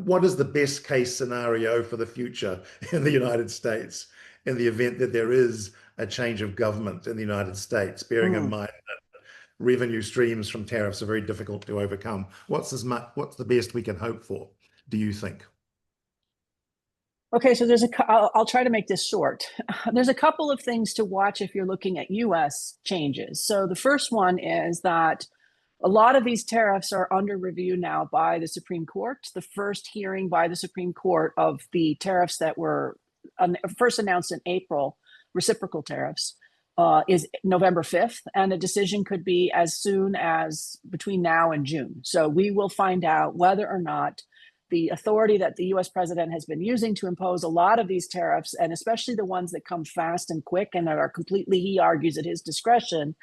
what is the best case scenario for the future in the United States in the event that there is a change of government in the United States, bearing in Mm. mind revenue streams from tariffs are very difficult to overcome? What's the best we can hope for, do you think? Okay, so I'll try to make this short. There's a couple of things to watch if you're looking at US changes. So the first one is that a lot of these tariffs are under review now by the Supreme Court. The first hearing by the Supreme Court of the tariffs that were first announced in April, reciprocal tariffs, is November 5th, and a decision could be as soon as between now and June. So we will find out whether or not the authority that the US president has been using to impose a lot of these tariffs, and especially the ones that come fast and quick and that are completely, he argues, at his discretion,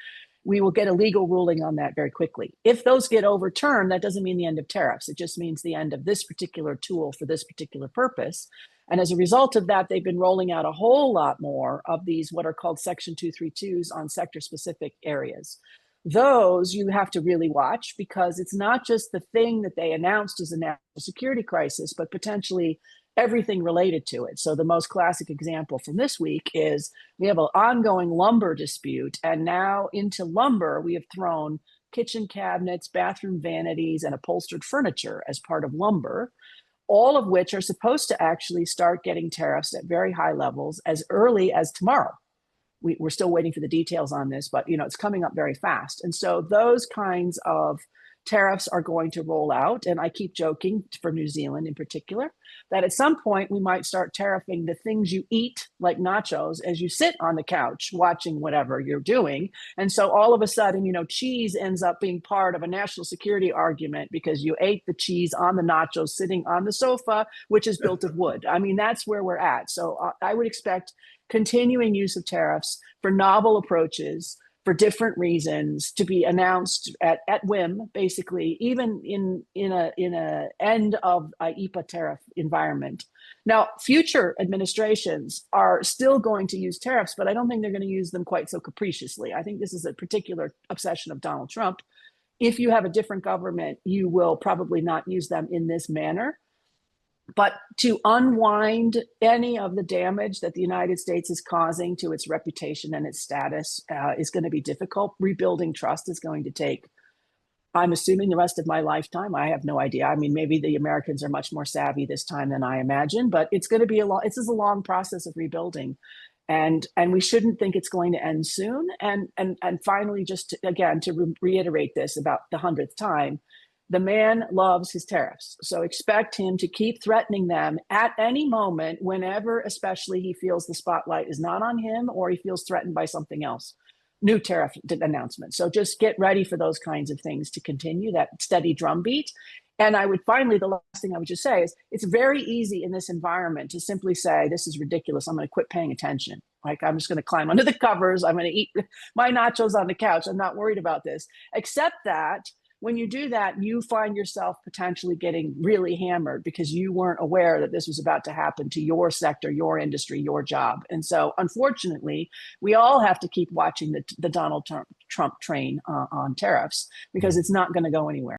we will get a legal ruling on that very quickly. If those get overturned, that doesn't mean the end of tariffs. It just means the end of this particular tool for this particular purpose. And as a result of that, they've been rolling out a whole lot more of these, what are called Section 232s on sector specific areas. Those you have to really watch, because it's not just the thing that they announced as a national security crisis, but potentially everything related to it. So the most classic example from this week is we have an ongoing lumber dispute, and now into lumber we have thrown kitchen cabinets, bathroom vanities, and upholstered furniture as part of lumber, all of which are supposed to actually start getting tariffs at very high levels as early as tomorrow. We're still waiting for the details on this, but it's coming up very fast. And so those kinds of tariffs are going to roll out. And I keep joking, for New Zealand in particular, that at some point we might start tariffing the things you eat, like nachos, as you sit on the couch watching whatever you're doing. And so all of a sudden, cheese ends up being part of a national security argument because you ate the cheese on the nachos sitting on the sofa, which is built of wood. I mean, that's where we're at. So I would expect continuing use of tariffs for novel approaches for different reasons to be announced at whim, basically, even in a end of a EPA tariff environment. Now, future administrations are still going to use tariffs, but I don't think they're going to use them quite so capriciously. I think this is a particular obsession of Donald Trump. If you have a different government, you will probably not use them in this manner. But to unwind any of the damage that the United States is causing to its reputation and its status is going to be difficult. Rebuilding trust is going to take, I'm assuming, the rest of my lifetime. I have no idea. I mean, maybe the Americans are much more savvy this time than I imagine, but it's going to be this is a long process of rebuilding. And we shouldn't think it's going to end soon. And finally, just to reiterate this about the 100th time, the man loves his tariffs. So expect him to keep threatening them at any moment, whenever, especially, he feels the spotlight is not on him or he feels threatened by something else. New tariff announcement. So just get ready for those kinds of things to continue, that steady drumbeat. And I would finally, the last thing I would just say is it's very easy in this environment to simply say, this is ridiculous, I'm going to quit paying attention. Like, I'm just going to climb under the covers. I'm going to eat my nachos on the couch. I'm not worried about this. Except that when you do that, you find yourself potentially getting really hammered because you weren't aware that this was about to happen to your sector, your industry, your job. And so, unfortunately, we all have to keep watching the Donald Trump train on tariffs, because it's not going to go anywhere.